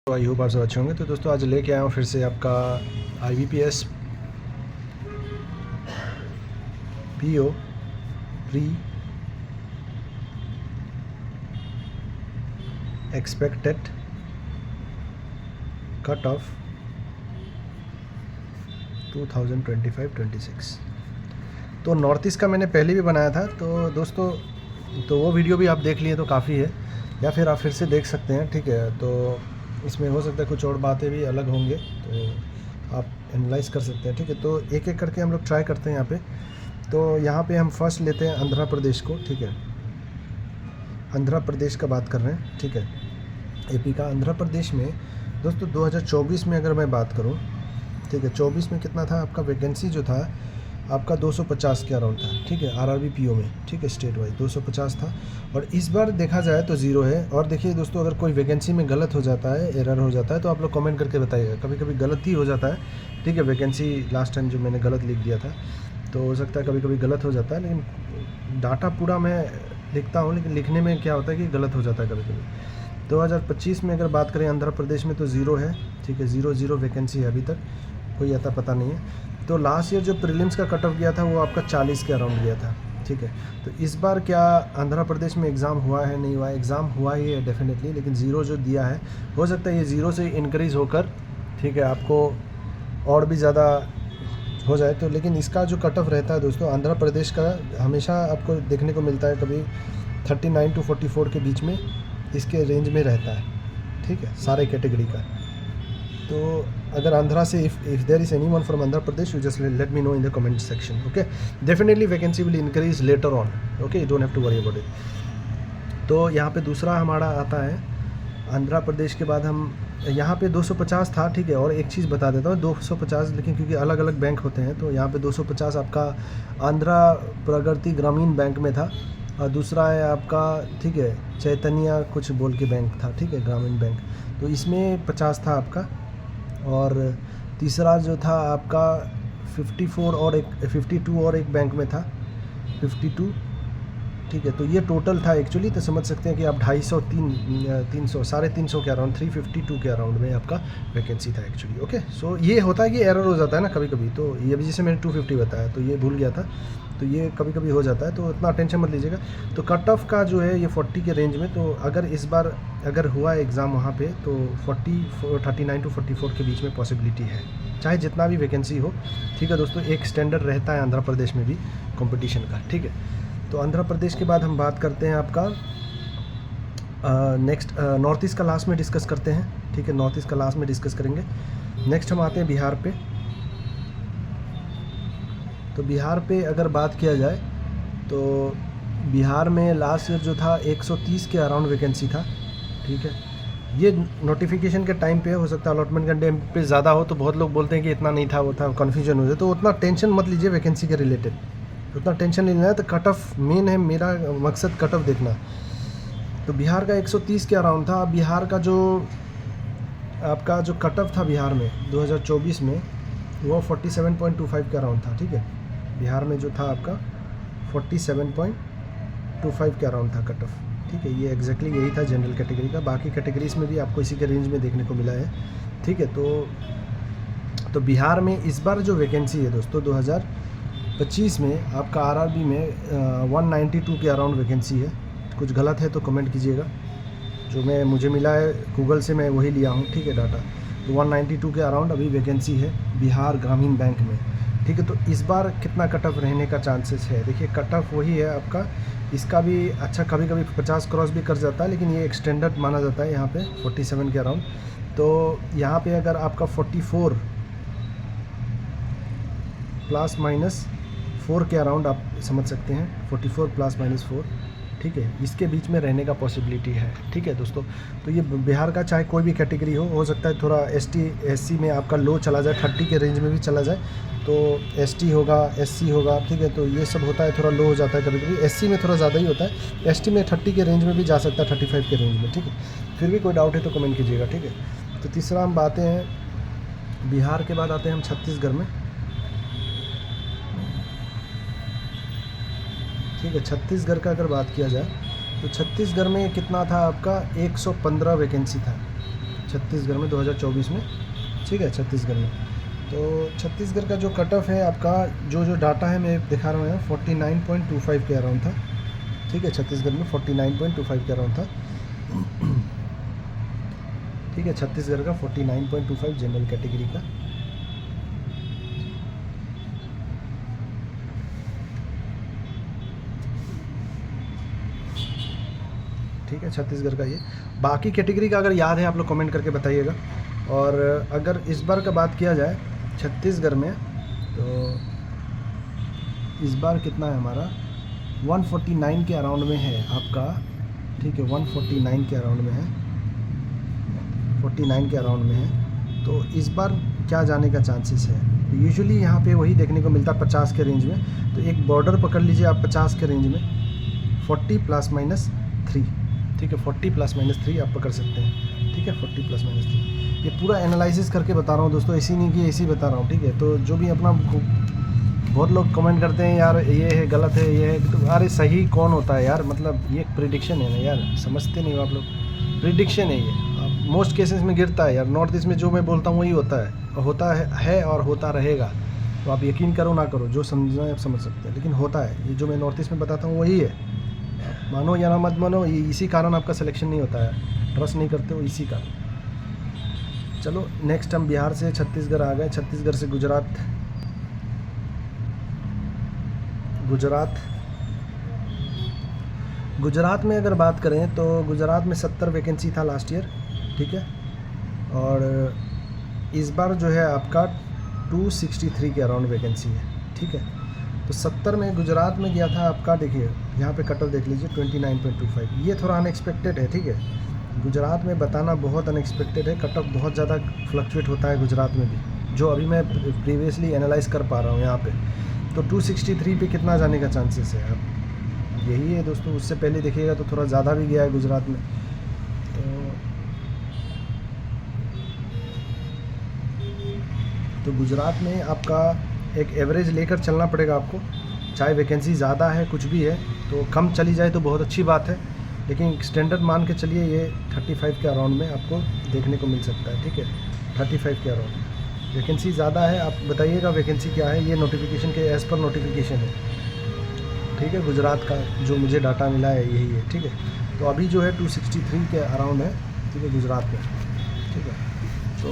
तो I hope आप सब अच्छे होंगे। तो दोस्तों आज लेके आया हूँ फिर से आपका IBPS PO pre expected cut off 2025-26। तो नॉर्थ ईस्ट का मैंने पहले भी बनाया था तो दोस्तों, तो वो वीडियो भी आप देख लिए तो काफ़ी है, या फिर आप फिर से देख सकते हैं। ठीक है, तो इसमें हो सकता है कुछ और बातें भी अलग होंगे, तो आप एनालाइज कर सकते हैं। ठीक है, तो एक एक करके हम लोग ट्राई करते हैं यहाँ पे। तो यहाँ पे हम फर्स्ट लेते हैं आंध्र प्रदेश को। ठीक है, आंध्र प्रदेश का बात कर रहे हैं। ठीक है, AP का। आंध्र प्रदेश में दोस्तों 2024 में अगर मैं बात करूँ, ठीक है, 24 में कितना था आपका वैकेंसी जो था आपका 250 के अराउंड था। ठीक है, RRB PO में। ठीक है, स्टेट वाइज 250 था, और इस बार देखा जाए तो ज़ीरो है। और देखिए दोस्तों, अगर कोई वैकेंसी में गलत हो जाता है, एरर हो जाता है, तो आप लोग कमेंट करके बताइएगा। कभी कभी गलत ही हो जाता है। ठीक है, वैकेंसी लास्ट टाइम जो मैंने गलत लिख दिया था, तो हो सकता है कभी कभी गलत हो जाता है, लेकिन डाटा पूरा मैं लिखता हूँ, लेकिन लिखने में क्या होता है कि गलत हो जाता है कभी कभी। 2025 में अगर बात करें आंध्र प्रदेश में तो ज़ीरो है। ठीक है, ज़ीरो वैकेंसी है, अभी तक कोई अता पता नहीं है। तो लास्ट ईयर जो प्रीलिम्स का कट ऑफ गया था वो आपका 40 के अराउंड गया था। ठीक है, तो इस बार क्या आंध्र प्रदेश में एग्ज़ाम हुआ है, नहीं हुआ है? एग्ज़ाम हुआ ही है डेफिनेटली, लेकिन ज़ीरो जो दिया है, हो सकता है ये ज़ीरो से इंक्रीज़ होकर, ठीक है, आपको और भी ज़्यादा हो जाए। तो लेकिन इसका जो कट ऑफ रहता है दोस्तों, आंध्र प्रदेश का हमेशा आपको देखने को मिलता है कभी 39 to 44 के बीच में इसके रेंज में रहता है। ठीक है, सारे कैटेगरी का। तो अगर आंध्रा से if there is anyone from Andhra Pradesh, you just let me know in the comment section. Okay, definitely vacancy will increase later on. Okay, you don't have to worry about it. तो यहाँ पे दूसरा हमारा आता है आंध्र प्रदेश के बाद हम यहाँ पे 250 था। ठीक है, और एक चीज़ बता देता हूँ, 250, लेकिन क्योंकि अलग अलग बैंक होते हैं, तो यहाँ पे 250 आपका आंध्र प्रगति ग्रामीण बैंक में था, और दूसरा है आपका, ठीक है, चैतन्य कुछ बोल के बैंक था। ठीक है, ग्रामीण बैंक, तो इसमें 50 था आपका। और तीसरा जो था आपका 54 और एक 52 और एक बैंक में था 52। ठीक है, तो ये टोटल था एक्चुअली। तो समझ सकते हैं कि आप 250 300 350 के अराउंड 352 के अराउंड में आपका वैकेंसी था एक्चुअली। ओके, सो ये होता है कि एरर हो जाता है ना कभी कभी। तो ये भी जैसे मैंने 250 बताया, तो ये भूल गया था, तो ये कभी कभी हो जाता है, तो इतना टेंशन मत लीजिएगा। तो कट ऑफ का जो है ये 40 के रेंज में। तो अगर इस बार अगर हुआ एग्ज़ाम वहाँ पे, तो 39 to 44 के बीच में पॉसिबिलिटी है, चाहे जितना भी वैकेंसी हो। ठीक है दोस्तों, एक स्टैंडर्ड रहता है आंध्र प्रदेश में भी कंपटीशन का। ठीक है, तो आंध्र प्रदेश के बाद हम बात करते हैं आपका नेक्स्ट नॉर्थ ईस्ट का लास्ट में डिस्कस करते हैं। ठीक है, नॉर्थ ईस्ट का लास्ट में डिस्कस करेंगे। नेक्स्ट हम आते हैं बिहार पे। तो बिहार पे अगर बात किया जाए तो बिहार में लास्ट ईयर जो था 130 के अराउंड वैकेंसी था। ठीक है, ये नोटिफिकेशन के टाइम पे हो सकता है अलॉटमेंट के टाइम पे ज़्यादा हो, तो बहुत लोग बोलते हैं कि इतना नहीं था, वो था, कन्फ्यूजन हो जाए। तो उतना टेंशन मत लीजिए वैकेंसी के रिलेटेड, उतना टेंशन नहीं लेना है। तो कट ऑफ मेन है, मेरा मकसद कट ऑफ देखना। तो बिहार का 130 के अराउंड था। बिहार का जो आपका जो कट ऑफ था बिहार में 2024 में, वो 47.25 के अराउंड था। ठीक है, बिहार में जो था आपका 47.25 के अराउंड था कट ऑफ। ठीक है, ये एग्जैक्टली यही था जनरल कैटेगरी का। बाकी कैटेगरीज में भी आपको इसी के रेंज में देखने को मिला है। ठीक है, तो बिहार में इस बार जो वैकेंसी है दोस्तों 2025 में आपका RRB में 192 के अराउंड वैकेंसी है। कुछ गलत है तो कमेंट कीजिएगा। जो मुझे मिला है गूगल से, मैं वही लिया हूँ। ठीक है, डाटा। तो 192 के अराउंड अभी वैकेंसी है बिहार ग्रामीण बैंक में। ठीक है, तो इस बार कितना कट ऑफ रहने का चांसेस है? देखिए, कट ऑफ वही है आपका, इसका भी अच्छा कभी कभी 50 क्रॉस भी कर जाता है, लेकिन ये एक्सटेंडेड माना जाता है यहाँ पे 47 के अराउंड। तो यहाँ पे अगर आपका 44 ±4 के अराउंड आप समझ सकते हैं, 44 ±4। ठीक है, इसके बीच में रहने का पॉसिबिलिटी है। ठीक है दोस्तों, तो ये बिहार का चाहे कोई भी कैटेगरी हो सकता है थोड़ा ST SC में आपका लो चला जाए, 30 के रेंज में भी चला जाए, तो ST होगा, SC होगा। ठीक है, तो ये सब होता है, थोड़ा लो हो जाता है कभी कभी। SC में थोड़ा ज़्यादा ही होता है, ST में 30 के रेंज में भी जा सकता है, 35 के रेंज में। ठीक है, फिर भी कोई डाउट है तो कमेंट कीजिएगा। ठीक है, तो तीसरा हम बातें हैं बिहार के बाद आते हैं हम छत्तीसगढ़ में। ठीक है, छत्तीसगढ़ का अगर बात किया जाए तो छत्तीसगढ़ में कितना था आपका 115 वैकेंसी था। छत्तीसगढ़ में 2024 में, ठीक है, छत्तीसगढ़ में। तो छत्तीसगढ़ का जो कट ऑफ है आपका, जो डाटा है मैं दिखा रहा हूँ यहाँ, 49.25 के अराउंड था, ठीक है। छत्तीसगढ़ में 49.25 के अराउंड था, ठीक है। छत्तीसगढ़ का 49.25 जनरल कैटेगरी का। ठीक है, छत्तीसगढ़ का ये। बाकी कैटेगरी का अगर याद है आप लोग कमेंट करके बताइएगा। और अगर इस बार का बात किया जाए छत्तीसगढ़ में, तो इस बार कितना है हमारा, 149 के अराउंड में है आपका, ठीक है। 149 के अराउंड में है, 49 के अराउंड में है। तो इस बार क्या जाने का चांसेस है? यूजुअली यहाँ पे वही देखने को मिलता है 50 के रेंज में। तो एक बॉर्डर पकड़ लीजिए आप 50 के रेंज में, 40 ± 3, ठीक है। 40 ± 3 आप पकड़ सकते हैं, ठीक है। 40 ± 3, ये पूरा एनालिसिस करके बता रहा हूँ दोस्तों, ऐसी नहीं कि ऐसी बता रहा हूँ, ठीक है। तो जो भी अपना, बहुत लोग कमेंट करते हैं यार ये है गलत है, ये है, तो अरे सही कौन होता है यार, मतलब ये प्रिडिक्शन है ना यार, समझते नहीं हो आप लोग। प्रिडिक्शन है ये, मोस्ट केसेस में गिरता है यार। नॉर्थ ईस्ट में जो मैं बोलता हूँ वही होता है और होता रहेगा। तो आप यकीन करो ना करो, जो समझना है आप समझ सकते हैं, लेकिन होता है। ये जो मैं नॉर्थ ईस्ट में बताता हूँ वही है, मानो या ना मत मानो, ये इसी कारण आपका सिलेक्शन नहीं होता है, ट्रस्ट नहीं करते हो इसी कारण। चलो नेक्स्ट हम बिहार से छत्तीसगढ़ आ गए, छत्तीसगढ़ से गुजरात। गुजरात में अगर बात करें तो गुजरात में 70 वैकेंसी था लास्ट ईयर, ठीक है। और इस बार जो है आपका 263 के अराउंड वैकेंसी है, ठीक है। तो 70 में गुजरात में गया था आपका, देखिए यहाँ पे कट ऑफ देख लीजिए 29.25। ये थोड़ा अनएक्सपेक्टेड है, ठीक है। गुजरात में बताना बहुत अनएक्सपेक्टेड है, कट ऑफ बहुत ज़्यादा फ्लक्चुएट होता है गुजरात में भी, जो अभी मैं प्रीवियसली एनालाइज कर पा रहा हूँ यहाँ पे। तो 263 पे कितना जाने का चांसेस है अब, यही है दोस्तों। उससे पहले देखिएगा तो थोड़ा ज़्यादा भी गया है गुजरात में। तो गुजरात में आपका एक एवरेज लेकर चलना पड़ेगा आपको, चाहे वैकेंसी ज़्यादा है कुछ भी है, तो कम चली जाए तो बहुत अच्छी बात है, लेकिन स्टैंडर्ड मान के चलिए ये 35 के अराउंड में आपको देखने को मिल सकता है, ठीक है। 35 के अराउंड वैकेंसी ज़्यादा है। आप बताइएगा वैकेंसी क्या है, ये नोटिफिकेशन के एज़ पर नोटिफिकेशन है, ठीक है। गुजरात का जो मुझे डाटा मिला है यही है, ठीक है। तो अभी जो है 263 के अराउंड है, ठीक है, गुजरात में, ठीक है। तो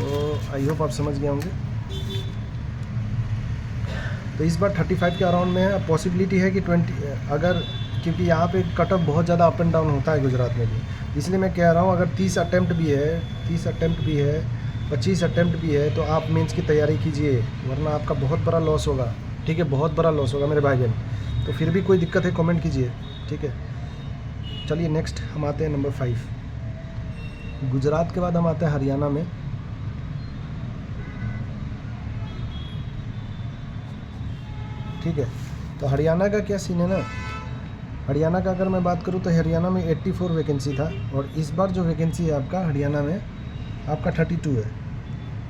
आई होप आप समझ गए होंगे। तो इस बार 35 के अराउंड में है। पॉसिबिलिटी है कि 20, अगर, क्योंकि यहाँ पे कट ऑफ बहुत ज़्यादा अप एंड डाउन होता है गुजरात में भी, इसलिए मैं कह रहा हूँ अगर 30 अटैम्प्ट भी है, 25 अटैम्प्ट भी है, तो आप मेंस की तैयारी कीजिए, वरना आपका बहुत बड़ा लॉस होगा, ठीक है। बहुत बड़ा लॉस होगा मेरे भाई बहन। तो फिर भी कोई दिक्कत है कमेंट कीजिए, ठीक है। चलिए नेक्स्ट हम आते हैं नंबर 5। गुजरात के बाद हम आते हैं हरियाणा में। ठीक है, तो हरियाणा का क्या सीन है ना, हरियाणा का अगर मैं बात करूँ तो हरियाणा में 84 वैकेंसी था, और इस बार जो वैकेंसी है आपका हरियाणा में आपका 32 है।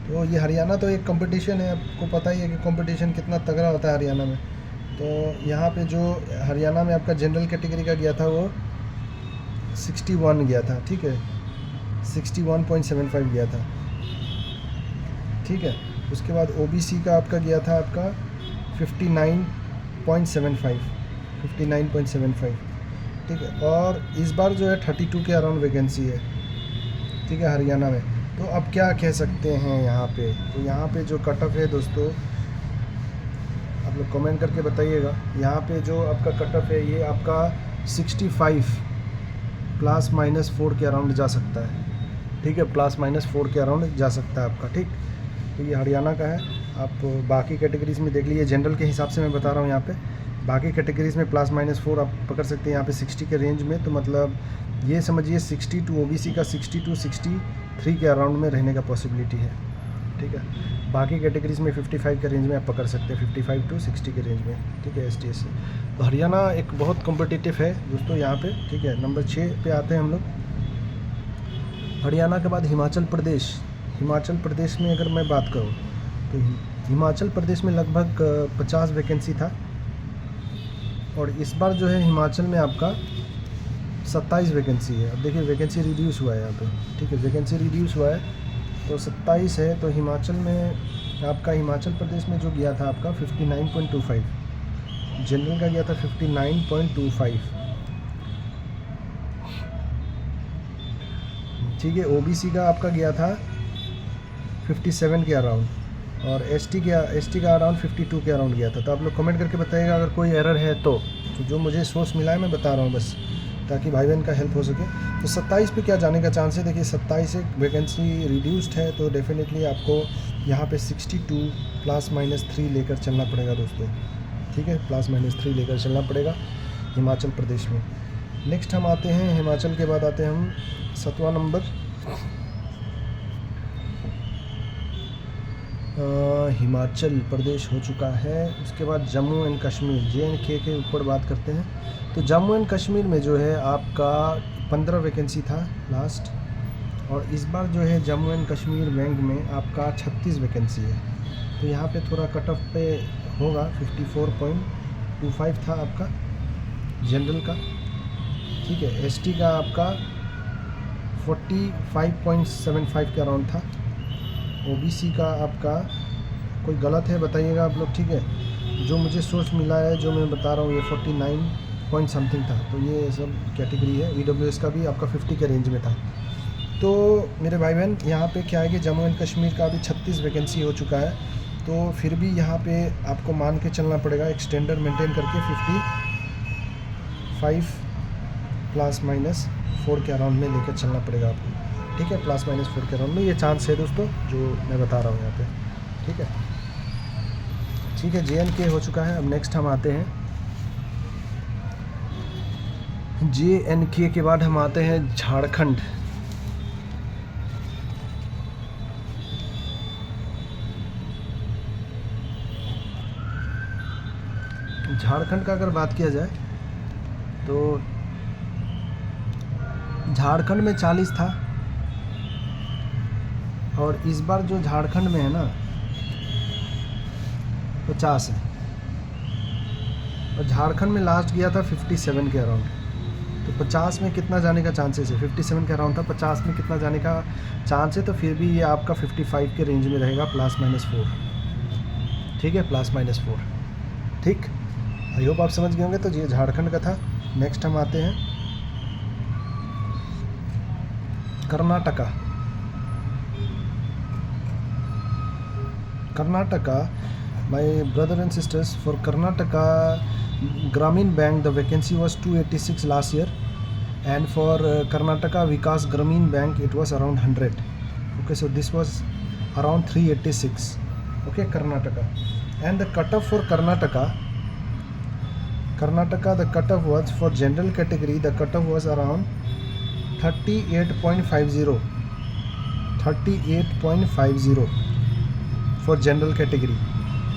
तो ये हरियाणा तो एक कंपटीशन है, आपको पता ही है कि कंपटीशन कितना तगड़ा होता है हरियाणा में। तो यहाँ पे जो हरियाणा में आपका जनरल कैटेगरी का गया था वो 61 गया था, ठीक है, 61.75 गया था, ठीक है। उसके बाद ओबीसी का आपका गया था आपका 59.75, ठीक है। और इस बार जो है 32 के अराउंड वैकेंसी है, ठीक है, हरियाणा में। तो अब क्या कह सकते हैं यहाँ पे, तो यहाँ पे जो कट ऑफ है दोस्तों, आप लोग कमेंट करके बताइएगा। यहाँ पे जो आपका कट ऑफ है ये आपका 65 ±4 के अराउंड जा सकता है, ठीक है, ±4 के अराउंड जा सकता है आपका, ठीक। तो ये हरियाणा का है। आप बाकी कैटेगरीज़ में देख लीजिए, जनरल के हिसाब से मैं बता रहा हूँ यहाँ पे। बाकी कैटेगरीज़ में ±4 आप पकड़ सकते हैं यहाँ पे 60 के रेंज में। तो मतलब ये समझिए 62 ओबीसी का 62 63 के अराउंड में रहने का पॉसिबिलिटी है, ठीक है। बाकी कैटेगरीज़ में 55 के रेंज में आप पकड़ सकते हैं, 55 to 60 के रेंज में, ठीक है, STS से। तो हरियाणा एक बहुत कॉम्पिटिटिव है दोस्तों यहाँ पे, ठीक है। नंबर 6 पे आते हैं हम लोग। हरियाणा के बाद हिमाचल प्रदेश। हिमाचल प्रदेश में अगर मैं बात करूँ तो हिमाचल प्रदेश में लगभग 50 वैकेंसी था, और इस बार जो है हिमाचल में आपका 27 वैकेंसी है। अब देखिए वैकेंसी रिड्यूस हुआ है यहाँ पे, ठीक है, वैकेंसी रिड्यूस हुआ है। तो 27 है, तो हिमाचल में आपका हिमाचल प्रदेश में जो गया था आपका 59.25, जनरल का गया था 59.25, ठीक है। ओबीसी का आपका गया था 57 के अराउंड, और एसटी का अराउंड 52 के अराउंड गया था। तो आप लोग कमेंट करके बताइएगा अगर कोई एरर है तो जो मुझे सोर्स मिला है मैं बता रहा हूँ बस, ताकि भाई बहन का हेल्प हो सके। तो 27 पे क्या जाने का चांस है, देखिए 27 एक वैकेंसी रिड्यूस्ड है, तो डेफिनेटली आपको यहाँ पे 62 ±3 लेकर चलना पड़ेगा दोस्तों, ठीक है। ±3 लेकर चलना पड़ेगा हिमाचल प्रदेश में। नेक्स्ट हम आते हैं, हिमाचल के बाद आते हैं हम 7वां नंबर हिमाचल प्रदेश हो चुका है। उसके बाद जम्मू एंड कश्मीर JNK के ऊपर बात करते हैं। तो जम्मू एंड कश्मीर में जो है आपका 15 वैकेंसी था लास्ट, और इस बार जो है जम्मू एंड कश्मीर बैंक में आपका 36 वैकेंसी है। तो यहाँ पे थोड़ा कट ऑफ पे होगा, 54.25 था आपका जनरल का, ठीक है। ST का आपका 45.75 के अराउंड था। OBC का आपका कोई गलत है बताइएगा आप लोग, ठीक है। जो मुझे सोर्स मिला है, जो मैं बता रहा हूँ, ये 49 पॉइंट समथिंग था। तो ये सब कैटेगरी है। EWS का भी आपका 50 के रेंज में था। तो मेरे भाई बहन यहाँ पे क्या है कि जम्मू एंड कश्मीर का भी 36 वैकेंसी हो चुका है। तो फिर भी यहाँ पे आपको मान के चलना पड़ेगा, एक्सटेंडर मेंटेन करके 55 ±4 के अराउंड में लेकर चलना पड़ेगा आपको, ठीक है। ±4 के अराउंड में ये चांस है दोस्तों, जो मैं बता रहा हूँ यहाँ पे, ठीक है। ठीक है, JNK हो चुका है। अब नेक्स्ट हम आते हैं JNK के बाद हम आते हैं झारखंड। झारखंड का अगर बात किया जाए तो झारखंड में 40 था, और इस बार जो झारखंड में है ना 50 है, और झारखंड में लास्ट गया था 57 के अराउंड। तो 50 में कितना जाने का चांसेस है, 57 के अराउंड था, 50 में कितना जाने का चांस है, तो फिर भी ये आपका 55 के रेंज में रहेगा, ±4, ठीक है, ±4, ठीक। आई होप आप समझ गए होंगे। तो ये झारखंड का था। नेक्स्ट हम आते हैं Karnataka. My brother and sisters, for Karnataka Grameen Bank the vacancy was 286 last year, and for Karnataka Vikas Grameen Bank it was around 100. Okay, so this was around 386. Okay, Karnataka. And the cutoff for Karnataka, the cutoff was for general category, the cutoff was around 38.50 for general category,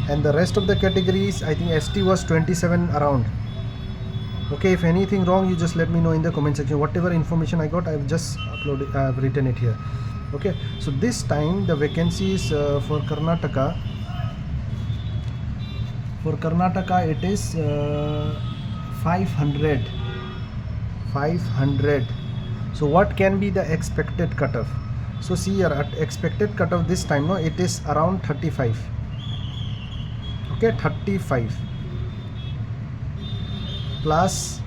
and the rest of the categories, I think ST was 27 around. Okay, if anything wrong, you just let me know in the comment section. Whatever information I got, I've just uploaded, I've written it here. Okay, so this time the vacancies for Karnataka it is 500. So what can be the expected cutoff? So see here, at expected cutoff this time, no, it is around 35. Okay, 35 plus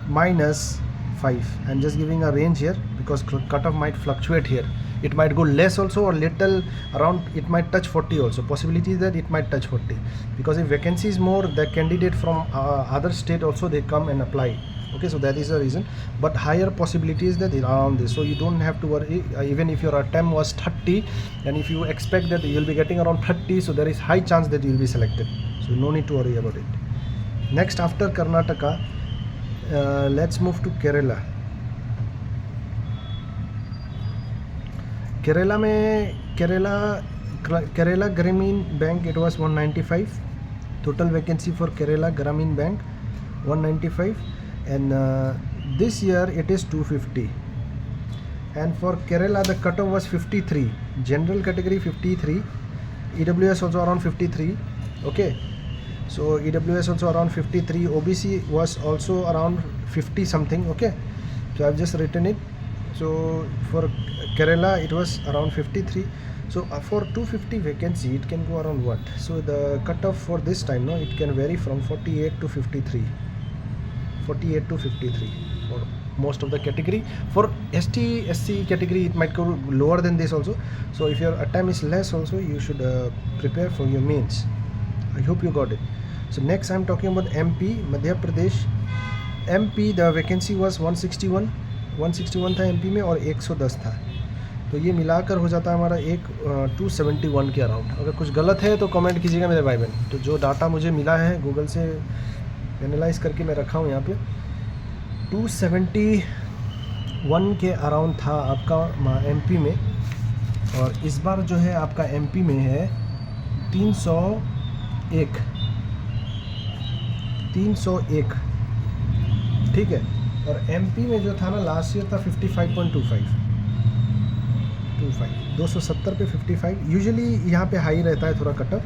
minus 5. I'm just giving a range here because cutoff might fluctuate here. It might go less also, or little around, it might touch 40 also. Possibility is that it might touch 40, because if vacancy is more, the candidate from other state also they come and apply. Okay, so that is the reason, but higher possibility is that around this. So you don't have to worry, even if your attempt was 30, and if you expect that you'll be getting around 30, so there is high chance that you'll be selected, so no need to worry about it. Next, after Karnataka, let's move to Kerala. Kerala Grameen Bank, it was 195. Total vacancy for Kerala Grameen Bank 195, and this year it is 250. And for Kerala the cutoff was 53, general category 53, EWS also around 53. Okay, so EWS also around 53, OBC was also around 50 something. Okay, so I've just written it. So for Kerala it was around 53. So for 250 vacancy it can go around what? So the cutoff for this time, no, it can vary from 48 to 53. 48 to 53 for most of the category. For ST SC category it might go lower than this also. So if your attempt is less also, you should prepare for your mains. I hope you got it. So next I'm talking about MP, Madhya Pradesh. MP the vacancy was 161 था MP में, और 110 था, तो ये मिलाकर हो जाता है हमारा 271 के अराउंड। अगर कुछ गलत है तो कमेंट कीजिएगा मेरे भाई बहन। तो जो डाटा मुझे मिला है गूगल से एनालाइज करके मैं रखा हूँ यहाँ पे, 271 के अराउंड था आपका MP में, और इस बार जो है आपका MP में है 301, ठीक है। और MP में जो था ना लास्ट ईयर था 55.25, 270 पे 55। यूजुअली यहाँ पे हाई रहता है थोड़ा कटअप,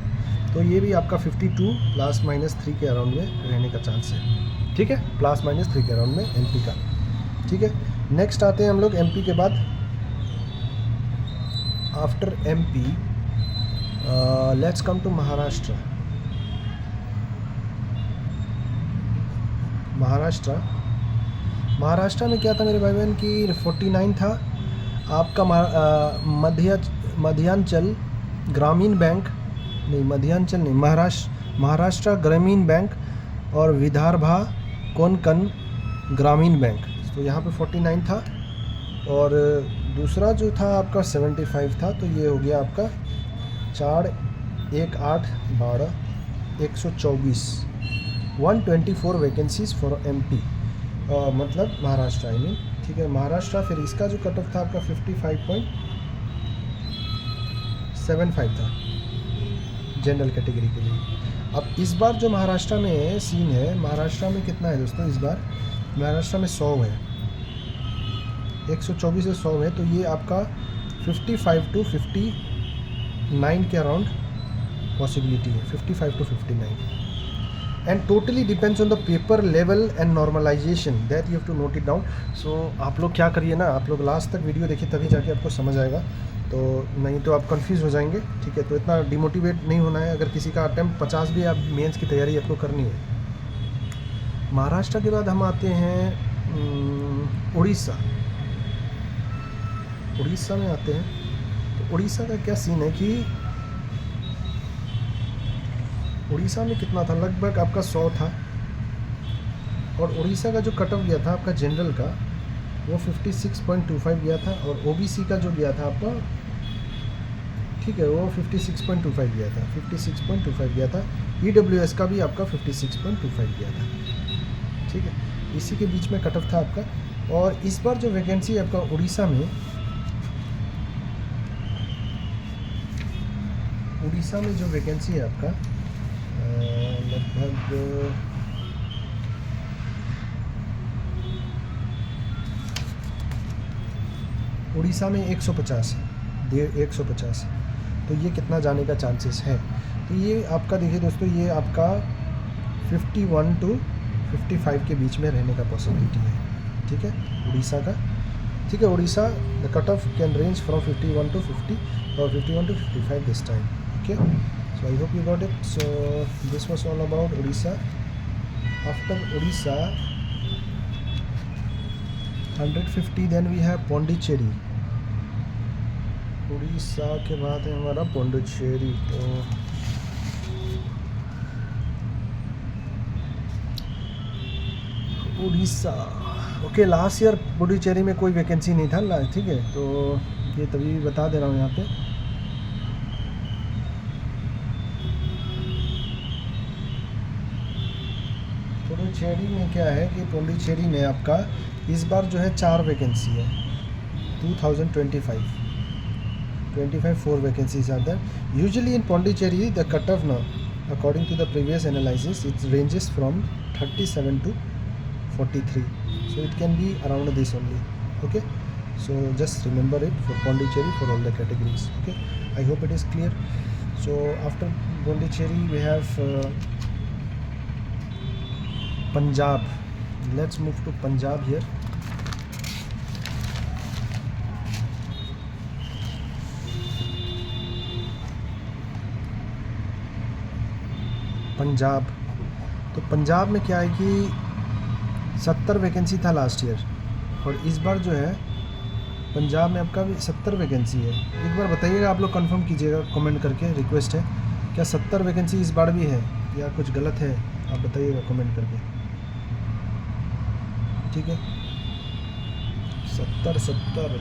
तो ये भी आपका 52 ±3 के अराउंड में रहने का चांस है, ठीक है, ±3 के अराउंड में MP का, ठीक है। नेक्स्ट आते हैं हम लोग MP के बाद, after MP let's come to Maharashtra. Maharashtra में क्या था मेरे भाई बहन की 49 था आपका मध्यांचल ग्रामीण बैंक, नहीं मध्यांचल नहीं, महाराष्ट्र ग्रामीण बैंक और विदर्भा कोंकण ग्रामीण बैंक, तो यहाँ पे 49 था। और दूसरा जो था आपका 75 था, तो ये हो गया आपका 4 1 8 12 124, 124 वैकेंसीज फॉर MP, मतलब महाराष्ट्र आई मीन, ठीक है, महाराष्ट्र। फिर इसका जो कट ऑफ था आपका 55.75 था जनरल कैटेगरी के लिए। अब इस बार जो महाराष्ट्र में सीन है, महाराष्ट्र में कितना है दोस्तों, इस बार महाराष्ट्र में 100 है, 124 से 100 है, तो ये आपका 55 to 59 के अराउंड पॉसिबिलिटी है, 55 to 59, and totally depends on the paper level and normalization that you have to note it down. So आप लोग क्या करिए ना, आप लोग लास्ट तक वीडियो देखिए तभी जाके आपको समझ आएगा, तो नहीं तो आप कंफ्यूज हो जाएंगे, ठीक है। तो इतना डिमोटिवेट नहीं होना है। अगर किसी का अटेम्प्ट 50 भी आप मेंस की तैयारी आपको करनी है। महाराष्ट्र के बाद हम आते हैं उड़ीसा में आते हैं। तो उड़ीसा का क्या सीन है कि उड़ीसा में कितना था, लगभग आपका 100 था, और उड़ीसा का जो कट ऑफ गया था आपका जनरल का वो 56.25 गया था, और OBC का जो गया था आपका, ठीक है, वो 56.25 गया था, 56.25 गया था। EWS का भी आपका 56.25 गया था, ठीक है, इसी के बीच में कट ऑफ था आपका। और इस बार जो वैकेंसी आपका उड़ीसा में जो वैकेंसी है आपका लगभग उड़ीसा में 150 है, 150 है, तो ये कितना जाने का चांसेस है। तो ये आपका देखिए दोस्तों, ये आपका 51 to 55 के बीच में रहने का पॉसिबिलिटी है, ठीक है, उड़ीसा का, ठीक है। Orissa the cut off can range from 51 to 50 और 51 to 55 this time, okay. So I hope you got it. So this was all about Odisha. After Odisha 150, then we have Pondicherry. Orissa के बाद है हमारा पौंडीचेरी। तो Orissa, okay, last year Puducherry में कोई vacancy नहीं था, ठीक है, तो ये तभी बता दे रहा हूँ यहाँ पे। पुडुचेरी में क्या है कि पुडुचेरी में आपका इस बार जो है 4 वैकेंसी है, 2025 4 vacancies are there. Usually in Pondicherry the cutoff now according to the previous analysis it ranges from 37 to 43, so it can be around this only, okay. So just remember it for Pondicherry for all the categories, okay. I hope it is clear. So after Pondicherry we have Punjab. Let's move to Punjab here. Punjab. तो पंजाब में क्या है कि 70 vacancy था last year, और इस बार जो है पंजाब में आपका भी 70 वैकेंसी है। एक बार बताइएगा, आप लोग कंफर्म कीजिएगा कमेंट करके, रिक्वेस्ट है, क्या 70 वैकेंसी इस बार भी है या कुछ गलत है, आप बताइएगा कमेंट करके, ठीक है। 70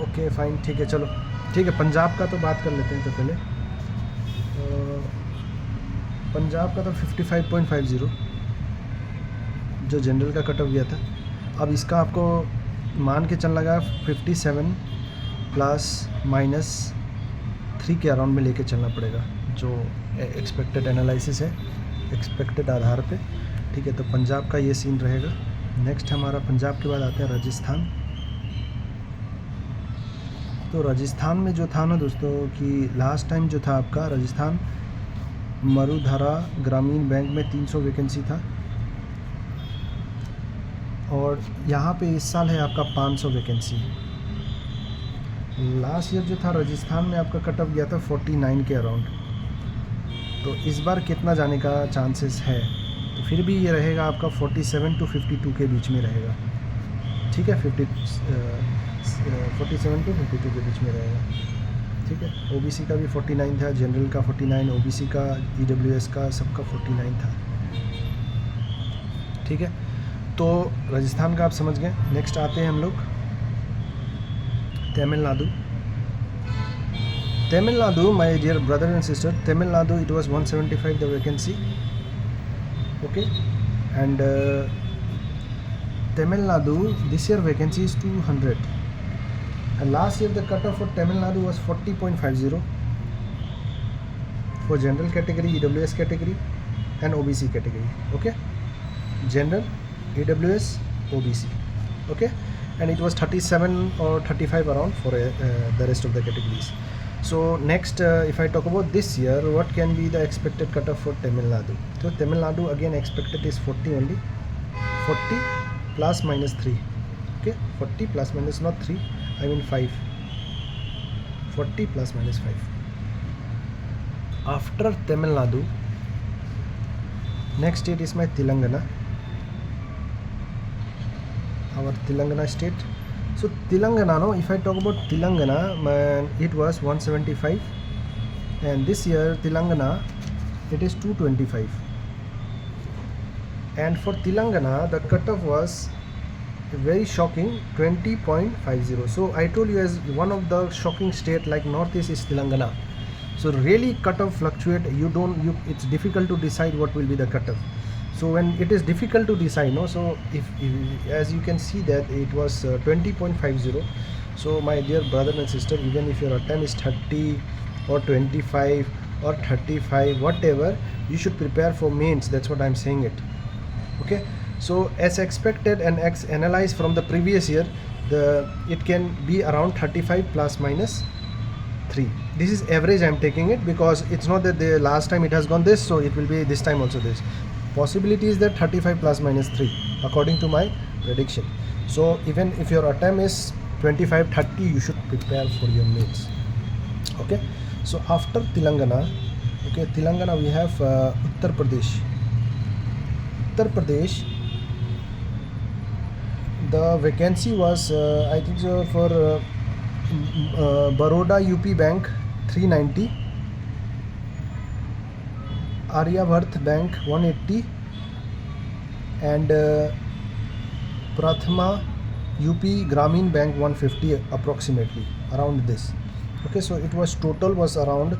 ओके फाइन, ठीक है, चलो ठीक है। पंजाब का तो बात कर लेते हैं। तो पहले पंजाब का तो 55.50 जो जनरल का कट ऑफ गया था। अब इसका आपको मान के चलना लगा 57 ±3 के अराउंड में लेके चलना पड़ेगा, जो एक्सपेक्टेड एनालिसिस है, एक्सपेक्टेड आधार पे, ठीक है। तो पंजाब का ये सीन रहेगा। नेक्स्ट हमारा पंजाब के बाद आते हैं राजस्थान। तो राजस्थान में जो था ना दोस्तों, कि लास्ट टाइम जो था आपका राजस्थान मरुधरा ग्रामीण बैंक में 300 वैकेंसी था, और यहाँ पे इस साल है आपका 500 वैकेंसी। लास्ट ईयर जो था राजस्थान में आपका कट ऑफ गया था 49 के अराउंड। तो इस बार कितना जाने का चांसेस है, तो फिर भी ये रहेगा आपका 47 to 52 के बीच में रहेगा, ठीक है। 47 to 52 के बीच में रहेगा, ठीक है। ओबीसी का भी 49 था, जनरल का 49, ओबीसी का, ईडब्ल्यूएस का, सबका 49 था, ठीक है। तो राजस्थान का आप समझ गए। नेक्स्ट आते हैं हम लोग Tamil Nadu. Tamil Nadu, my dear brother and sister, Tamil Nadu it was 175 the vacancy, okay. And Tamil this year vacancy is 200, and last year the cutoff for Tamil Nadu was 40.50 for general category, EWS category and OBC category, okay. General, EWS, OBC, okay, and it was 37 or 35 around for the rest of the categories. So next, if I talk about this year, what can be the expected cutoff for Tamil Nadu? So Tamil Nadu again expected is 40 only, 40 plus minus 3, okay, 40 plus minus not 3, I mean 5, 40 plus minus 5. After Tamil Nadu, next state is my Telangana, our Telangana state. So Telangana, no, if I talk about Telangana, it was 175, and this year Telangana it is 225, and for Telangana the cutoff was very shocking, 20.50. So I told you, as one of the shocking state like Northeast is Telangana. So really cutoff fluctuate, it's difficult to decide what will be the cutoff. So when it is difficult to decide, no, so if as you can see that it was 20.50. So my dear brother and sister, even if your attempt is 30 or 25 or 35, whatever, you should prepare for mains. That's what I'm saying it, okay. So as expected and analyzed from the previous year, it can be around 35 plus minus 3. This is average I'm taking it, because it's not that the last time it has gone this, so it will be this time also this. Possibility is that 35 plus minus 3 according to my prediction. So even if your attempt is 25-30, you should prepare for your mains, okay. So after Telangana, okay, Telangana we have Uttar Pradesh. Uttar Pradesh, the vacancy was I think so for Baroda UP Bank 390, Aryavart Bank 180, and Prathama UP Grameen Bank 150 approximately, around this, okay. So it was total was around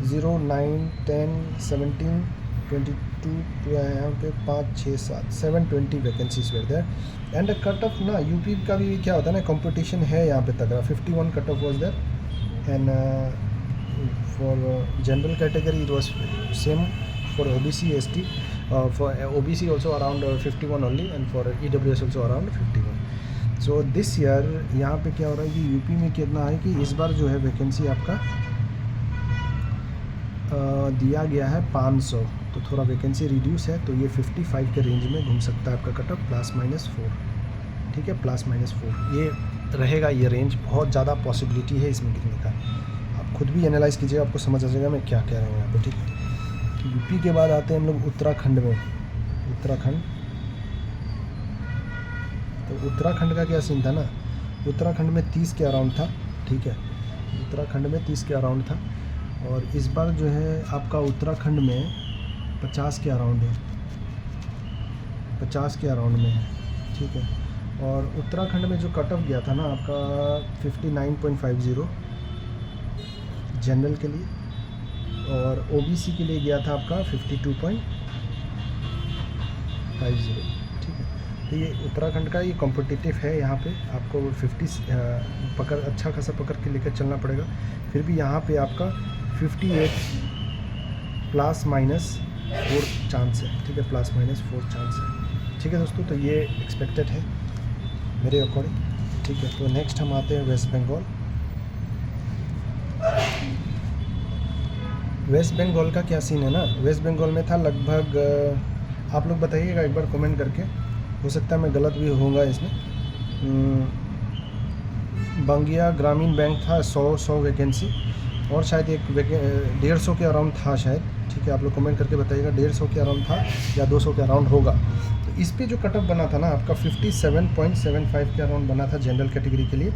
0, 9, 10, 17, 22 यहाँ पे 5, 6, 7, 720 vacancies were there, and cut off ना UP का भी क्या होता है ना, competition है यहाँ पे तगड़ा। 51 cut off was there, and for general category it was same for OBC ST, for OBC also around 51 only, and for EWS also around 51. So this year यहाँ पे क्या हो रहा है कि यूपी में कितना है कि इस बार जो है वैकेंसी आपका दिया गया है 500, तो थोड़ा वैकेंसी रिड्यूस है, तो ये 55 के रेंज में घूम सकता है आपका कट ऑफ, प्लस माइनस 4, ठीक है, प्लस माइनस 4 ये रहेगा ये रेंज, बहुत ज़्यादा पॉसिबिलिटी है इसमें गिरने का। आप खुद भी एनालाइज़ कीजिएगा, आपको समझ आ जाएगा मैं क्या कह रहा हूँ यहाँ पे, ठीक है। यूपी के बाद आते हैं हम लोग उत्तराखंड में। उत्तराखंड, तो उत्तराखंड का क्या सीन था ना, उत्तराखंड में 30 के अराउंड था, ठीक है। उत्तराखंड में 30 के अराउंड था, और इस बार जो है आपका उत्तराखंड में 50 के अराउंड है, 50 के अराउंड में है, ठीक है। और उत्तराखंड में जो कट ऑफ गया था ना आपका 59.50 जनरल के लिए, और ओबीसी के लिए गया था आपका 52.50, ठीक है। तो ये उत्तराखंड का ये कॉम्पिटिटिव है, यहाँ पे आपको 50 पकड़, अच्छा खासा पकड़ के लेकर चलना पड़ेगा। फिर भी यहाँ पे आपका 58 ±4 चांस है, ठीक है, ±4 चांस है, ठीक है दोस्तों। तो ये एक्सपेक्टेड है मेरे अकॉर्डिंग, ठीक है। तो नेक्स्ट हम आते हैं वेस्ट बंगाल। वेस्ट बंगाल का क्या सीन है ना, वेस्ट बंगाल में था लगभग, आप लोग बताइएगा एक बार कमेंट करके, हो सकता है मैं गलत भी होऊंगा इसमें। बंगिया ग्रामीण बैंक था 100 वैकेंसी, और शायद एक 150 के अराउंड था शायद, ठीक है। आप लोग कमेंट करके बताइएगा 150 के अराउंड था या 200 के अराउंड होगा। तो इस पे जो कट ऑफ बना था ना आपका 57.75 के अराउंड बना था जनरल कैटेगरी के लिए,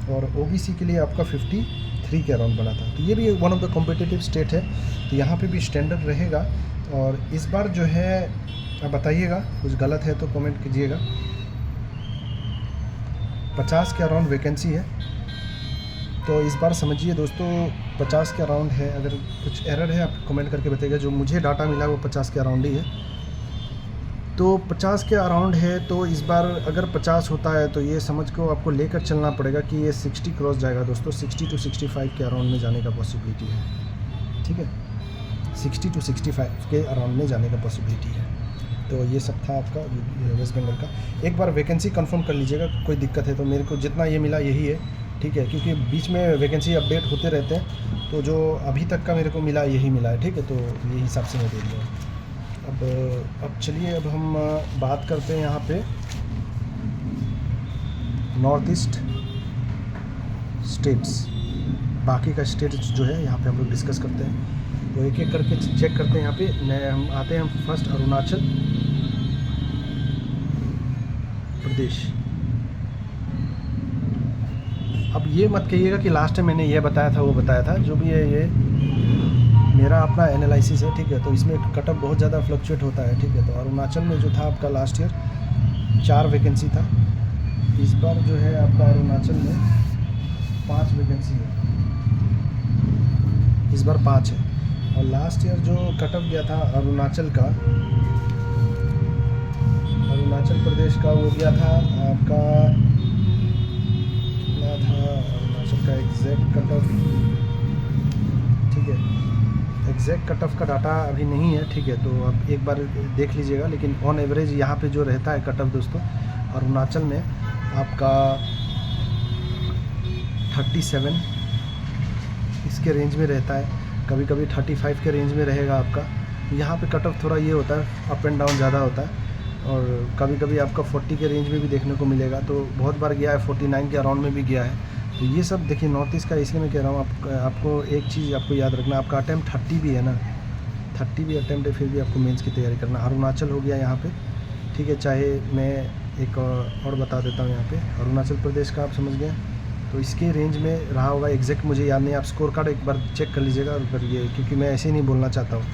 और ओबीसी के लिए आपका 53 के अराउंड बना था। तो ये भी one of the competitive state है, तो यहाँ पे भी स्टैंडर्ड रहेगा। और इस बार जो है आप बताइएगा, कुछ गलत है तो कमेंट कीजिएगा। 50 के अराउंड वैकेंसी है, तो इस बार समझिए दोस्तों 50 के अराउंड है। अगर कुछ एरर है आप कमेंट करके बताइएगा, जो मुझे डाटा मिला वो 50 के अराउंड ही है। तो 50 के अराउंड है, तो इस बार अगर 50 होता है तो ये समझ को आपको लेकर चलना पड़ेगा कि ये 60 क्रॉस जाएगा दोस्तों। 60 to 65 के अराउंड में जाने का पॉसिबिलिटी है, ठीक है। 60 to 65 के अराउंड में जाने का पॉसिबिलिटी है। तो ये सब था आपका वेस्ट बंगाल का। एक बार वैकेंसी कंफर्म कर लीजिएगा, कोई दिक्कत है तो। मेरे को जितना ये मिला यही है, ठीक है, क्योंकि बीच में वैकेंसी अपडेट होते रहते हैं, तो जो अभी तक का मेरे को मिला यही मिला है, ठीक है। तो ये हिसाब से मैं दे दिया। अब चलिए, अब हम बात करते हैं यहाँ पे नॉर्थ ईस्ट स्टेट्स। बाकी का स्टेट्स जो है यहाँ पे हम लोग डिस्कस करते हैं, तो एक एक करके चेक करते हैं। यहाँ पे हम आते हैं, हम फर्स्ट अरुणाचल प्रदेश। अब ये मत कहिएगा कि लास्ट टाइम मैंने ये बताया था वो बताया था, जो भी है ये मेरा अपना एनालिसिस है, ठीक है। तो इसमें कट ऑफ बहुत ज़्यादा फ्लक्चुएट होता है, ठीक है। तो अरुणाचल में जो था आपका लास्ट ईयर 4 वैकेंसी था, इस बार जो है आपका अरुणाचल में 5 वैकेंसी है, इस बार 5 है। और लास्ट ईयर जो कट ऑफ गया था अरुणाचल का, अरुणाचल प्रदेश का, वो गया था आपका, कितना था अरुणाचल का एग्जैक्ट कट ऑफ, ठीक है। एग्जैक्ट कट ऑफ का डाटा अभी नहीं है, ठीक है। तो आप एक बार देख लीजिएगा, लेकिन ऑन एवरेज यहाँ पे जो रहता है कट ऑफ दोस्तों अरुणाचल में आपका 37 इसके रेंज में रहता है, कभी कभी 35 के रेंज में रहेगा आपका। तो यहाँ पे कट ऑफ थोड़ा ये होता है, अप एंड डाउन ज़्यादा होता है, और कभी कभी आपका 40 के रेंज में भी देखने को मिलेगा। तो बहुत बार गया है, 49 के अराउंड में भी गया है। तो ये सब देखिए नॉर्थ ईस्ट का, इसलिए मैं कह रहा हूँ आपको एक चीज़ आपको याद रखना, आपका अटैम्प्ट 30 भी है ना, 30 भी अटैम्प्ट है, फिर भी आपको मेंस की तैयारी करना। अरुणाचल हो गया यहाँ पे, ठीक है। चाहे मैं एक और बता देता हूँ, यहाँ पे अरुणाचल प्रदेश का आप समझ गए, तो इसके रेंज में रहा होगा। एग्जैक्ट मुझे याद नहीं, आप स्कोर कार्ड एक बार चेक कर लीजिएगा पर ये, क्योंकि मैं ऐसे ही नहीं बोलना चाहता हूँ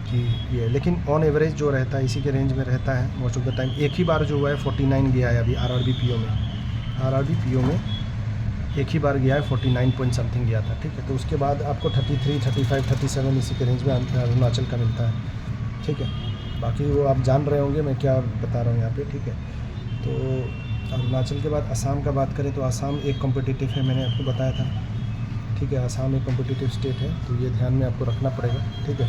कि ये, लेकिन ऑन एवरेज जो रहता है इसी के रेंज में रहता है मोस्ट ऑफ द टाइम। एक ही बार जो हुआ है 49 गया है अभी आरआरबी पीओ में, आरआरबी पीओ में एक ही बार गया है 49 पॉइंट समथिंग गया था, ठीक है। तो उसके बाद आपको 33, 35, 37 इसी के रेंज में अरुणाचल का मिलता है, ठीक है। बाकी वो आप जान रहे होंगे मैं क्या बता रहा हूँ यहाँ पे, ठीक है। तो अरुणाचल के बाद असम का बात करें तो असम एक कॉम्पिटिटिव है, मैंने आपको बताया था, ठीक है। असम एक कॉम्पिटिटिव स्टेट है, तो ये ध्यान में आपको रखना पड़ेगा, ठीक है।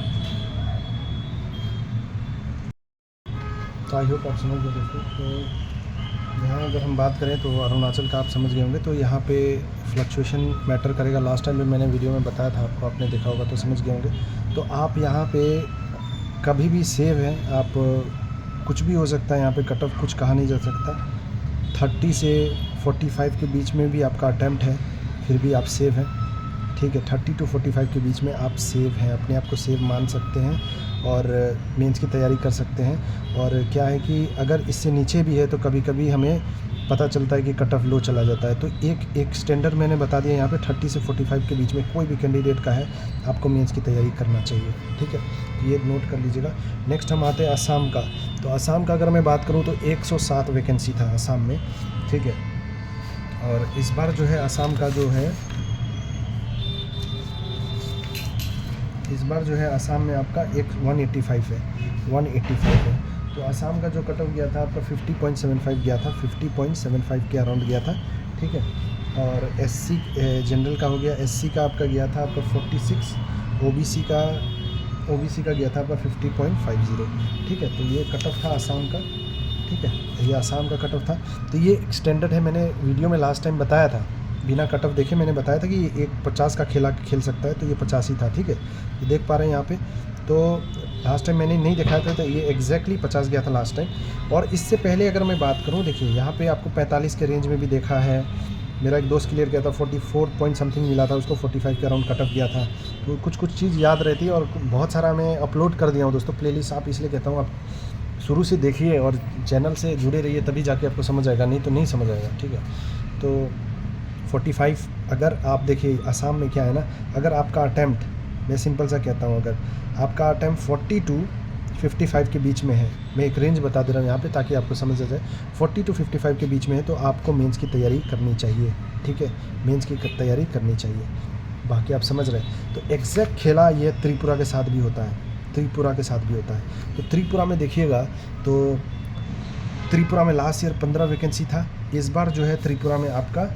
तो आई होप आप समझ गए दोस्तों। तो यहाँ अगर हम बात करें तो अरुणाचल का आप समझ गए होंगे, तो यहाँ पे फ्लक्चुएशन मैटर करेगा। लास्ट टाइम भी मैंने वीडियो में बताया था आपको, आपने देखा होगा तो समझ गए होंगे। तो आप यहाँ पे कभी भी सेव हैं, आप कुछ भी हो सकता है यहाँ पे, कट ऑफ कुछ कहा नहीं जा सकता, 30 से 45 के बीच में भी आपका अटैम्प्ट है, फिर भी आप सेव हैं, ठीक है। 30 to 45 के बीच में आप सेव हैं, अपने आप को सेव मान सकते हैं और मेंस की तैयारी कर सकते हैं। और क्या है कि अगर इससे नीचे भी है तो कभी कभी हमें पता चलता है कि कट ऑफ लो चला जाता है। तो एक स्टैंडर्ड मैंने बता दिया यहाँ पे 30 से 45 के बीच में कोई भी कैंडिडेट का है, आपको मेंस की तैयारी करना चाहिए, ठीक है। तो ये नोट कर लीजिएगा। नेक्स्ट हम आते हैं असम का। तो असम का अगर मैं बात करूँ तो 107 वैकेंसी था असम में, ठीक है। और इस बार जो है असम का जो है, इस बार जो है असम में आपका 185 है, 185 है। तो असम का जो कट ऑफ गया था आपका 50.75 गया था, 50.75 के अराउंड गया था, ठीक है। और एससी जनरल का हो गया, एससी का आपका गया था आपका 46, ओबीसी का गया था आपका 50.50, ठीक है। तो ये कट ऑफ था असम का, ठीक है। ये असम का कट ऑफ था। तो ये स्टैंडर्ड है, मैंने वीडियो में लास्ट टाइम बताया था, बिना कट ऑफ देखे मैंने बताया था कि ये एक 50 का खेल सकता है, तो ये 50 ही था, ठीक है। ये देख पा रहे हैं यहाँ पे। तो लास्ट टाइम मैंने नहीं दिखाया था, तो ये एग्जैक्टली 50 गया था लास्ट टाइम। और इससे पहले अगर मैं बात करूँ, देखिए यहाँ पे आपको 45 के रेंज में भी देखा है। मेरा एक दोस्त क्लियर किया था, 44 पॉइंट समथिंग मिला था उसको, 45 के अराउंड कट ऑफ गया था। तो कुछ चीज़ याद रहती है और बहुत सारा मैं अपलोड कर दिया हूँ दोस्तों प्लेलिस्ट। आप इसलिए कहता हूँ आप शुरू से देखिए और चैनल से जुड़े रहिए, तभी जाके आपको समझ आएगा, नहीं तो नहीं समझ आएगा, ठीक है। तो 45 अगर आप देखिए असम में क्या है ना, अगर आपका अटैम्प्ट, मैं सिंपल सा कहता हूँ, अगर आपका अटैम्प्ट 40 to 55 के बीच में है, मैं एक रेंज बता दे रहा हूँ यहाँ पे ताकि आपको समझ आ जाए, 40 to 55 के बीच में है तो आपको मेंस की तैयारी करनी चाहिए, ठीक है। मेंस की तैयारी करनी चाहिए, बाकी आप समझ रहे हैं। तो एग्जैक्ट खेला ये त्रिपुरा के साथ भी होता है, त्रिपुरा के साथ भी होता है। तो त्रिपुरा में देखिएगा तो त्रिपुरा में लास्ट ईयर 15 वैकेंसी था, इस बार जो है त्रिपुरा में आपका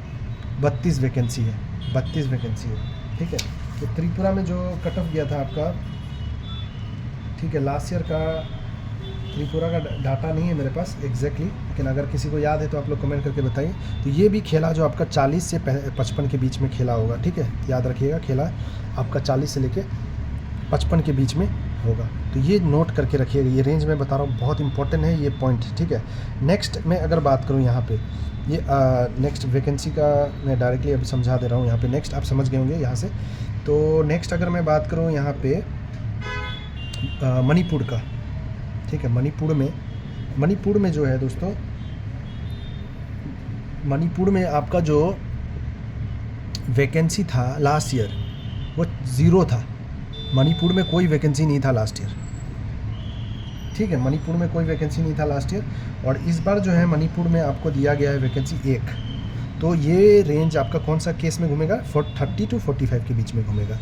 32 वैकेंसी है, 32 वैकेंसी है, ठीक है। तो त्रिपुरा में जो कट ऑफ गया था आपका, ठीक है, लास्ट ईयर का त्रिपुरा का डाटा नहीं है मेरे पास एग्जैक्टली, लेकिन अगर किसी को याद है तो आप लोग कमेंट करके बताइए। तो ये भी खेला जो आपका 40 से 55 के बीच में खेला होगा, ठीक है, याद रखिएगा, खेला आपका 40 से लेके 55 के बीच में होगा। तो ये नोट करके रखिएगा, ये रेंज मैं बता रहा हूँ, बहुत इंपॉर्टेंट है ये पॉइंट, ठीक है। नेक्स्ट मैं अगर बात करूँ यहाँ पे, ये नेक्स्ट वैकेंसी का मैं डायरेक्टली अभी समझा दे रहा हूँ यहाँ पे, नेक्स्ट आप समझ गए होंगे यहाँ से। तो नेक्स्ट अगर मैं बात करूँ यहाँ पे मणिपुर का, ठीक है। मणिपुर में जो है दोस्तों, मणिपुर में आपका जो वैकेंसी था लास्ट ईयर वो 0 था। मणिपुर में कोई वैकेंसी नहीं था लास्ट ईयर, ठीक है। मणिपुर में कोई वैकेंसी नहीं था लास्ट ईयर, और इस बार जो है मणिपुर में आपको दिया गया है वैकेंसी 1। तो ये रेंज आपका कौन सा केस में घूमेगा, 30 to 45 के बीच में घूमेगा,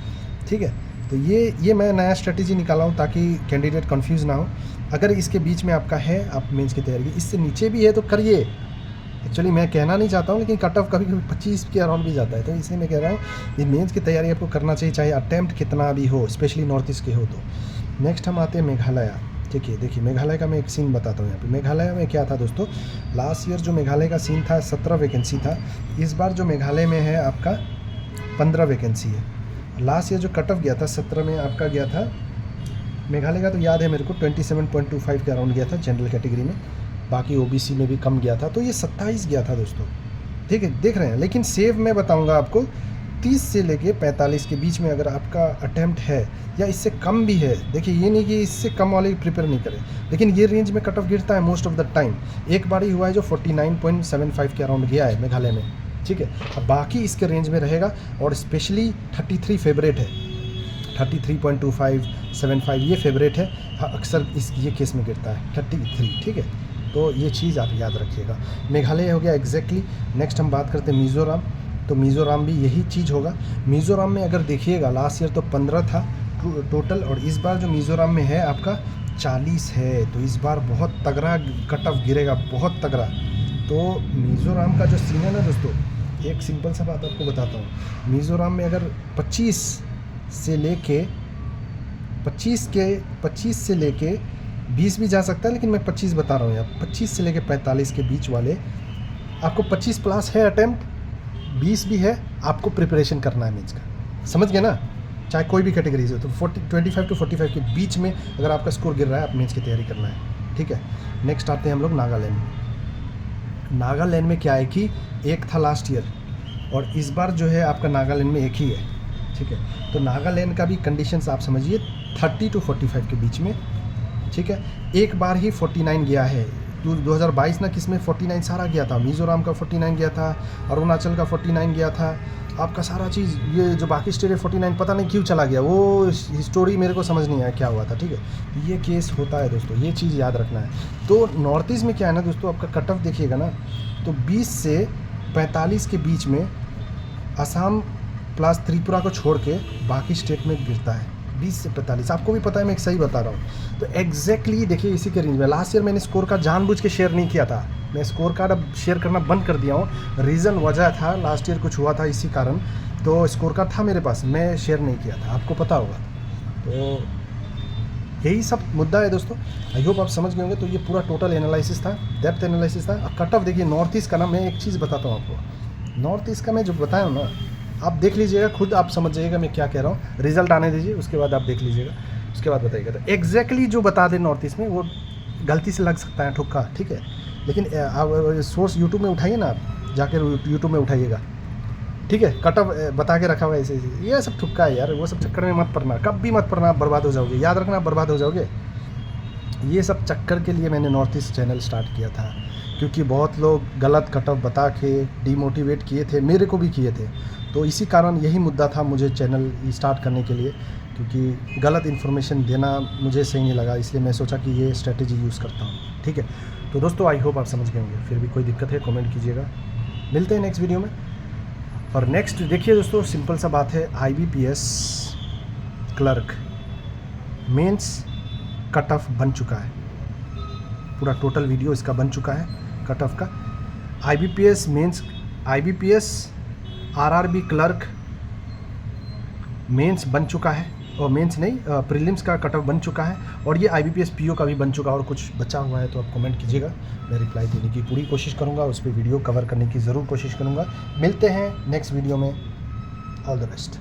ठीक है। तो ये मैं नया स्ट्रेटेजी निकाला हूँ ताकि कैंडिडेट कंफ्यूज ना हो। अगर इसके बीच में आपका है, आप मेंस की तैयारी, इससे नीचे भी है तो करिए। एक्चुअली मैं कहना नहीं चाहता हूँ, लेकिन कट ऑफ कभी कभी 25 के अराउंड भी जाता है, तो इसलिए मैं कह रहा हूँ ये मेंस की तैयारी आपको करना चाहिए, चाहे अटैम्प्ट कितना भी हो, स्पेशली नॉर्थ ईस्ट के हो। तो नेक्स्ट हम आते हैं मेघालय, ठीक है। देखिए मेघालय का मैं एक सीन बताता हूँ यहाँ पे। मेघालय में क्या था दोस्तों, लास्ट ईयर जो मेघालय का सीन था 17 वैकेंसी था, इस बार जो मेघालय में है आपका 15 वैकेंसी है। लास्ट ईयर जो कट ऑफ गया था 17 में आपका गया था मेघालय का, तो याद है मेरे को 27.25 के अराउंड गया था जनरल कैटेगरी में, बाकी ओबीसी में भी कम गया था, तो ये 27 गया था दोस्तों, ठीक है, देख रहे हैं। लेकिन सेव मैं बताऊंगा आपको 30 से लेके 45 के बीच में अगर आपका अटैम्प्ट है या इससे कम भी है, देखिए ये नहीं कि इससे कम वाले प्रिपेयर नहीं करें, लेकिन ये रेंज में कट ऑफ गिरता है मोस्ट ऑफ द टाइम। एक बार ही हुआ है जो 49.75 के अराउंड गया है मेघालय में, ठीक है। अब बाकी इसके रेंज में रहेगा, और स्पेशली 33 फेवरेट है, 33.25 75 ये फेवरेट है, हाँ, अक्सर ये केस में गिरता है 33, ठीक है। तो ये चीज़ आप याद रखिएगा। मेघालय हो गया एग्जैक्टली। नेक्स्ट हम बात करते हैं मिज़ोरम, तो मिज़ोरम भी यही चीज़ होगा। मिज़ोरम में अगर देखिएगा लास्ट ईयर तो 15 था टोटल, और इस बार जो मिज़ोरम में है आपका 40 है, तो इस बार बहुत तगड़ा कट ऑफ गिरेगा, बहुत तगड़ा। तो मिज़ोरम का जो सीन है ना दोस्तों, एक सिंपल सा बात आपको बताता हूँ। मिज़ोरम में अगर 25 से लेके 20 भी जा सकता है, लेकिन मैं 25 बता रहा हूँ यहाँ, 25 से लेके 45 के बीच वाले आपको 25 प्लस है अटैम्प्ट, 20 भी है, आपको प्रिपरेशन करना है मीन्स का, समझ गए ना, चाहे कोई भी कैटेगरी से। तो 25 to 45 के बीच में अगर आपका स्कोर गिर रहा है, आप मेंस की तैयारी करना है, ठीक है। नेक्स्ट आते हैं हम लोग नागालैंड। नागालैंड में क्या है कि एक था लास्ट ईयर और इस बार जो है आपका नागालैंड में एक ही है, ठीक है। तो नागालैंड का भी कंडीशंस आप समझिए 30 to 45 के बीच में, ठीक है। एक बार ही 49 गया है 2022 ना, किसमें 49 सारा गया था, मिज़ोरम का 49 गया था, अरुणाचल का 49 गया था, आपका सारा चीज़ ये जो बाकी स्टेट है 49 पता नहीं क्यों चला गया, वो स्टोरी मेरे को समझ नहीं आया क्या हुआ था, ठीक है। ये केस होता है दोस्तों, ये चीज़ याद रखना है। तो नॉर्थ ईस्ट में क्या है ना दोस्तों, आपका कट ऑफ देखिएगा ना तो 20 से 45 के बीच में असम प्लस त्रिपुरा को छोड़ के बाकी स्टेट में गिरता है 20 से 45। आपको भी पता है, मैं एक सही बता रहा हूँ। तो एग्जैक्टली देखिए इसी के रेंज में लास्ट ईयर मैंने स्कोर कार्ड जानबूझ के शेयर नहीं किया था, मैं स्कोर कार्ड अब शेयर करना बंद कर दिया हूँ। रीज़न वजह था लास्ट ईयर कुछ हुआ था इसी कारण, तो स्कोर कार्ड था मेरे पास, मैं शेयर नहीं किया था, आपको पता होगा। तो यही सब मुद्दा है दोस्तों, आई होप आप समझ गए होंगे। तो ये पूरा टोटल एनालिसिस था, डेप्थ एनालिसिस था। अब कट ऑफ देखिए नॉर्थ ईस्ट का ना, मैं एक चीज़ बताता हूँ आपको, नॉर्थ ईस्ट का मैं जो बताया हूँ ना, आप देख लीजिएगा खुद, आप समझ जाइएगा मैं क्या कह रहा हूँ। रिजल्ट आने दीजिए, उसके बाद आप देख लीजिएगा, उसके बाद बताइएगा। तो एग्जैक्टली जो बता दें नॉर्थ ईस्ट में, वो गलती से लग सकता है ठुक्का, ठीक है। लेकिन आप सोर्स यूट्यूब में उठाइए ना, आप जाकर यूट्यूब में उठाइएगा, ठीक है। कट ऑफ बता के रखा हुआ है ऐसे, ये सब ठुक्का है यार, वो सब चक्कर में मत पड़ना, कभी मत पड़ना, आप बर्बाद हो जाओगे, याद रखना आप बर्बाद हो जाओगे। ये सब चक्कर के लिए मैंने नॉर्थ ईस्ट चैनल स्टार्ट किया था, क्योंकि बहुत लोग गलत कट ऑफ बता के डिमोटिवेट किए थे, मेरे को भी किए थे। तो इसी कारण यही मुद्दा था मुझे चैनल स्टार्ट करने के लिए, क्योंकि गलत इन्फॉर्मेशन देना मुझे सही नहीं लगा, इसलिए मैं सोचा कि ये स्ट्रेटेजी यूज़ करता हूँ, ठीक है। तो दोस्तों आई होप आप समझ गए होंगे, फिर भी कोई दिक्कत है कमेंट कीजिएगा, मिलते हैं नेक्स्ट वीडियो में। और नेक्स्ट देखिए दोस्तों, सिंपल सा बात है, IBPS clerk mains cut off बन चुका है, पूरा टोटल वीडियो इसका बन चुका है कट ऑफ का। IBPS mains, IBPS RRB clerk mains बन चुका है, और मेंस नहीं प्रीलिम्स का कट ऑफ बन चुका है, और ये IBPS PO का भी बन चुका है। और कुछ बचा हुआ है तो आप कमेंट कीजिएगा, मैं रिप्लाई देने की पूरी कोशिश करूँगा, उस पर वीडियो कवर करने की ज़रूर कोशिश करूँगा। मिलते हैं नेक्स्ट वीडियो में, ऑल द बेस्ट।